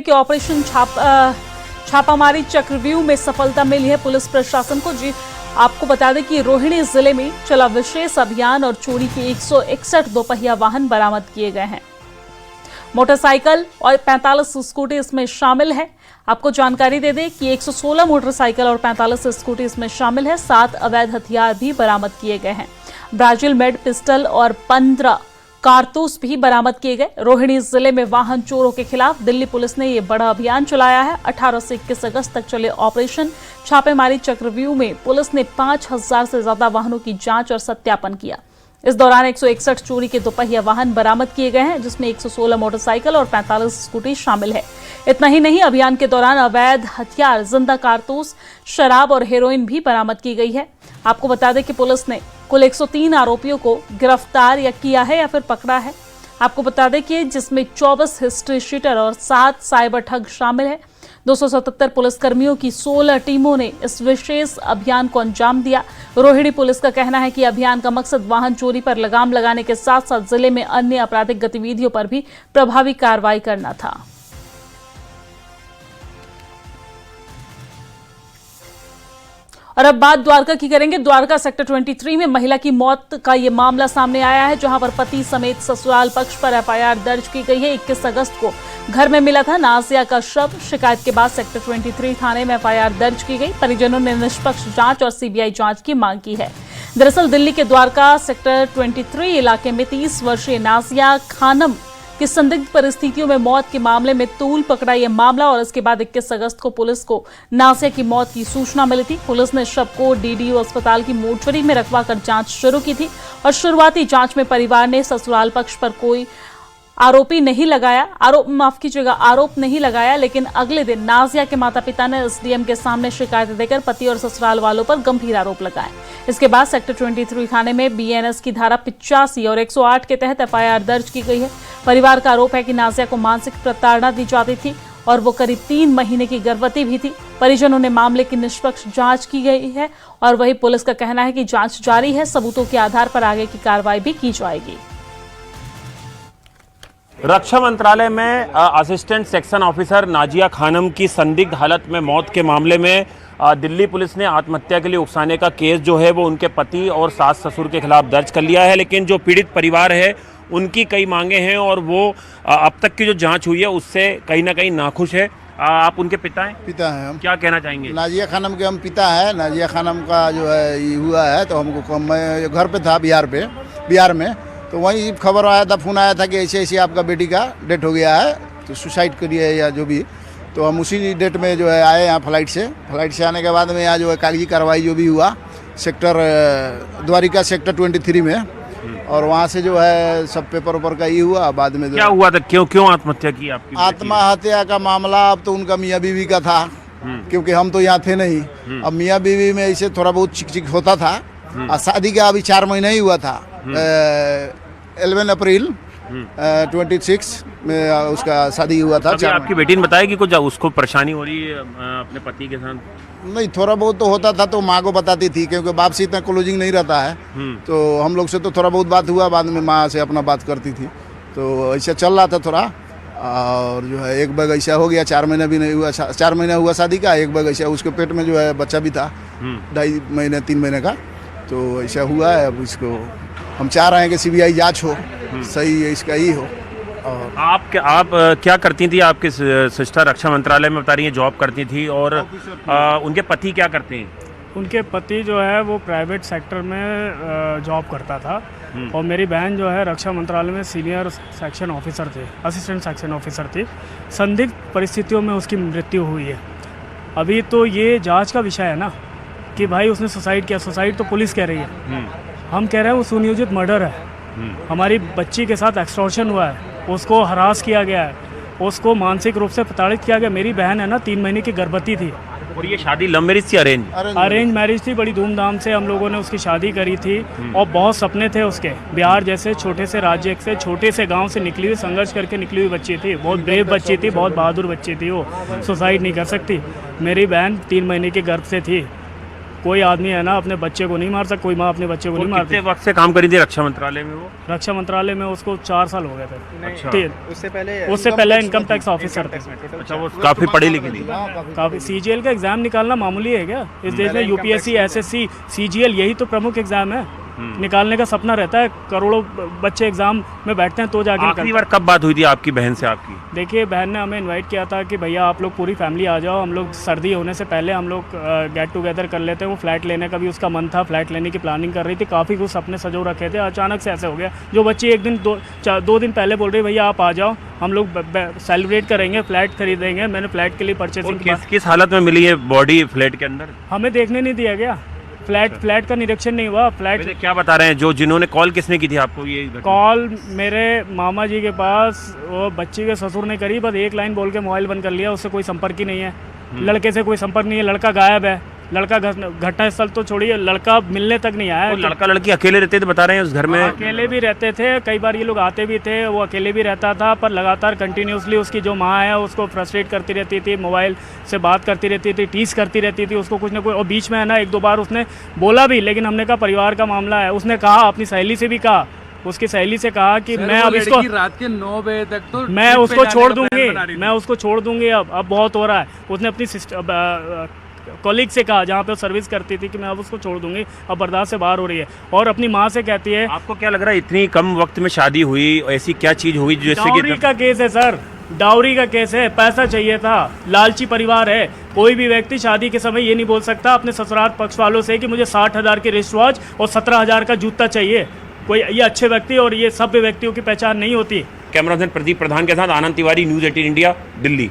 के ऑपरेशन छापामारी चक्रव्यूह में सफलता मिली है पुलिस प्रशासन को। जी आपको बता दें कि रोहिणी जिले में चला विशेष अभियान और चोरी के 161 दोपहिया वाहन बरामद किए गए हैं। मोटरसाइकिल और 45 स्कूटी इसमें शामिल है। आपको जानकारी दे दें कि 116 मोटरसाइकिल और 45 स्कूटी इसमें शामिल है। 7 अवैध हथियार भी बरामद किए गए हैं। ब्राजिल मेड पिस्टल और 15 कारतूस भी बरामद किए गए। रोहिणी जिले में वाहन चोरों के खिलाफ दिल्ली पुलिस ने यह बड़ा अभियान चलाया है। 18 से 21 अगस्त तक चले ऑपरेशन छापेमारी चक्रव्यूह में पुलिस ने 5000 से ज्यादा वाहनों की जांच और सत्यापन किया। इस दौरान 161 चोरी के दोपहिया वाहन बरामद किए गए हैं, जिसमें 116 मोटरसाइकिल और 45 स्कूटी शामिल है। इतना ही नहीं, अभियान के दौरान अवैध हथियार, जिंदा कारतूस, शराब और हेरोइन भी बरामद की गई है। आपको बता दें कि पुलिस ने कुल 103 आरोपियों को गिरफ्तार या किया है या फिर पकड़ा है। आपको बता दें कि जिसमें 24 हिस्ट्री शीटर और 7 साइबर ठग शामिल है। 277 पुलिसकर्मियों की 16 टीमों ने इस विशेष अभियान को अंजाम दिया। रोहिणी पुलिस का कहना है कि अभियान का मकसद वाहन चोरी पर लगाम लगाने के साथ साथ जिले में अन्य आपराधिक गतिविधियों पर भी प्रभावी कार्रवाई करना था। और अब बात द्वारका की करेंगे। द्वारका सेक्टर 23 में महिला की मौत का ये मामला सामने आया है, जहां पर पति समेत ससुराल पक्ष पर एफआईआर दर्ज की गई है। 21 अगस्त को घर में मिला था नाजिया का शव। शिकायत के बाद सेक्टर 23 थाने में एफआईआर दर्ज की गई। परिजनों ने निष्पक्ष जांच और सीबीआई जांच की मांग की है। दरअसल दिल्ली के द्वारका सेक्टर 23 इलाके में 30 वर्षीय नाजिया खानम की संदिग्ध परिस्थितियों में मौत के मामले में तूल पकड़ा यह मामला। और इसके बाद 21 अगस्त को पुलिस को नाजिया की मौत की सूचना मिली थी। पुलिस ने शव को डीडीयू अस्पताल की मोर्चरी में रखवाकर जांच शुरू की थी और शुरुआती जांच में परिवार ने ससुराल पक्ष पर कोई आरोप नहीं लगाया, लेकिन अगले दिन नाजिया के माता पिता ने एसडीएम के सामने शिकायत देकर पति और ससुराल वालों पर गंभीर आरोप लगाए। इसके बाद सेक्टर 23 थाने में बीएनएस की धारा 85 और 108 के तहत एफआईआर दर्ज की गई है। परिवार का आरोप है कि नाजिया को मानसिक प्रताड़ना दी जाती थी और वो करीब 3 महीने की गर्भवती भी थी। परिजनों ने मामले की निष्पक्ष जांच की गई है और वही पुलिस का कहना है कि जांच जारी है। सबूतों के आधार पर आगे की कार्रवाई भी की जाएगी। रक्षा मंत्रालय में assistant section officer Nazia Khanam की संदिग्ध हालत में मौत के मामले में दिल्ली पुलिस ने आत्महत्या के लिए उकसाने का केस जो है वो उनके पति और सास ससुर के खिलाफ दर्ज कर लिया है। लेकिन जो पीड़ित परिवार है उनकी कई मांगे हैं और वो अब तक की जो जांच हुई है उससे कहीं ना कहीं नाखुश है। आप उनके पिता हैं? पिता हैं हम। क्या कहना चाहेंगे? नाजिया खानम के हम पिता है। नाजिया खानम का जो है ये हुआ है, तो हमको मैं घर पे था बिहार में, तो वहीं खबर आया था, फोन आया था कि ऐसे ऐसे आपका बेटी का डेथ हो गया है, तो सुसाइड करिए या जो भी। तो हम उसी डेट में जो है आए यहाँ फ्लाइट से आने के बाद में यहाँ जो है कागजी कार्रवाई जो भी हुआ सेक्टर द्वारिका सेक्टर 23 में, और वहाँ से जो है सब पेपर वेपर का ये हुआ। बाद में क्या हुआ था, क्यों आत्महत्या की आपकी? आत्महत्या का मामला अब तो उनका मियाँ बीवी का था, क्योंकि हम तो यहाँ थे नहीं। अब मियाँ बीवी में ऐसे थोड़ा बहुत चिक होता था। और शादी का अभी 4 महीना ही हुआ था। 11 अप्रैल 26 में उसका शादी हुआ था। आपकी बेटी ने बताया कि कुछ उसको परेशानी हो रही है अपने पति के साथ? नहीं, थोड़ा बहुत तो होता था, तो माँ को बताती थी, क्योंकि बाप से इतना क्लोजिंग नहीं रहता है। तो हम लोग से तो थोड़ा बहुत बात हुआ, बाद में माँ से अपना बात करती थी। तो ऐसा चल रहा था थोड़ा। और जो है एक बार ऐसा हो गया, 4 महीना भी नहीं हुआ, 4 महीना हुआ शादी का। एक बार ऐसा उसके पेट में जो है बच्चा भी था 2.5 महीने 3 महीने का, तो ऐसा हुआ है। अब इसको हम चाह रहे हैं कि सीबीआई जांच हो, सही है इसका ही हो। और आप क्या करती थी? आपके सिस्टर रक्षा मंत्रालय में बता रही हैं जॉब करती थी, और उनके पति क्या करते हैं? उनके पति जो है वो प्राइवेट सेक्टर में जॉब करता था, और मेरी बहन जो है रक्षा मंत्रालय में सीनियर सेक्शन ऑफिसर थे, असिस्टेंट सेक्शन ऑफिसर थी। संदिग्ध परिस्थितियों में उसकी मृत्यु हुई है। अभी तो ये जांच का विषय है ना कि भाई उसने सुसाइड किया। सुसाइड तो पुलिस कह रही है, हम कह रहे हैं वो सुनियोजित मर्डर है। हमारी बच्ची के साथ एक्सटॉर्शन हुआ है, उसको हरास किया गया है, उसको मानसिक रूप से प्रताड़ित किया गया। मेरी बहन है ना 3 महीने की गर्भवती थी। और ये शादी लव मैरिज थी अरेंज मैरिज थी। बड़ी धूमधाम से हम लोगों ने उसकी शादी करी थी, और बहुत सपने थे उसके। बिहार जैसे छोटे से राज्य से, छोटे से गांव से निकली हुई, संघर्ष करके निकली हुई बच्ची थी। बहुत ब्रेव बच्ची थी, बहुत बहादुर बच्ची थी। वो सुसाइड नहीं कर सकती। मेरी बहन 3 महीने के गर्भ से थी, कोई आदमी है ना अपने बच्चे को नहीं मार सकता, कोई माँ अपने बच्चे को नहीं कितने मारती। वक्त से काम करी थी रक्षा मंत्रालय में वो? रक्षा मंत्रालय में उसको 4 साल हो गए थे। अच्छा। उससे पहले इनकम टैक्स ऑफिसर थे। अच्छा, वो काफी पढ़ी लिखी थी। काफी सीजीएल का एग्जाम निकालना मामूली है क्या इस देश में? यूपीएससी, एसएससी, सीजीएल यही तो प्रमुख एग्जाम है। निकालने का सपना रहता है, करोड़ों बच्चे एग्जाम में बैठते हैं तो जाके आखिरी निकलते बार कब बात हुई थी आपकी बहन से आपकी? हैं। देखिए बहन ने हमें इनवाइट किया था कि भैया आप लोग पूरी फैमिली आ जाओ, हम लोग सर्दी होने से पहले हम लोग गेट टुगेदर कर लेते हैं। वो फ्लैट लेने का भी उसका मन था, फ्लैट लेने की प्लानिंग कर रही थी, काफ़ी कुछ सपने सजो रखे थे। अचानक से ऐसे हो गया। जो बच्ची एक दिन दो दिन पहले बोल रही भैया आप आ जाओ, हम लोग सेलिब्रेट करेंगे, फ्लैट खरीदेंगे। मैंने फ्लैट के लिए परचेसिंग किस हालत में मिली है बॉडी फ्लैट के अंदर? हमें देखने नहीं दिया गया, फ्लैट का निरीक्षण नहीं हुआ। फ्लैट वैसे क्या बता रहे हैं जो जिन्होंने कॉल किसने की थी आपको ये घटना? कॉल मेरे मामा जी के पास वो बच्ची के ससुर ने करी, बस एक लाइन बोल के मोबाइल बंद कर लिया। उससे कोई संपर्क ही नहीं है, लड़के से कोई संपर्क नहीं है, लड़का गायब है। लड़का घटना स्थल तो छोड़िए, लड़का मिलने तक नहीं आया। वो लड़का लड़की अकेले रहते थे बता रहे हैं उस घर में? अकेले भी रहते थे, कई बार ये लोग आते भी थे। वो अकेले भी रहता था, पर लगातार कंटिन्यूसली उसकी जो माँ है उसको फ्रस्ट्रेट करती रहती थी, मोबाइल से बात करती रहती थी, टीस करती रहती थी उसको कुछ ना कुछ। और बीच में है ना 1-2 बार उसने बोला भी, लेकिन हमने कहा परिवार का मामला है। उसने कहा, अपनी सहेली से भी कहा, उसकी सहेली से कहा कि मैं अब इसको रात के 9 बजे तक तो मैं उसको छोड़ दूंगी, मैं उसको छोड़ दूंगी, अब बहुत हो रहा है। उसने अपनी कॉलीग से कहा जहाँ पे वो सर्विस करती थी कि मैं अब उसको छोड़ दूंगी, अब बर्दाश्त से बाहर हो रही है। और अपनी माँ से कहती है। आपको क्या लग रहा है इतनी कम वक्त में शादी हुई, ऐसी क्या चीज हुई जैसे डाउरी कि? का केस है सर, डाउरी का केस है। पैसा चाहिए था, लालची परिवार है। कोई भी व्यक्ति शादी के समय ये नहीं बोल सकता अपने ससुराल पक्ष वालों से कि मुझे 60,000 के रिस्ट वॉच और 17,000 का जूता चाहिए। कोई ये अच्छे व्यक्ति और ये सभ्य व्यक्तियों की पहचान नहीं होती। कैमरामैन प्रदीप प्रधान के साथ आनंद तिवारी, न्यूज़ 18 इंडिया, दिल्ली।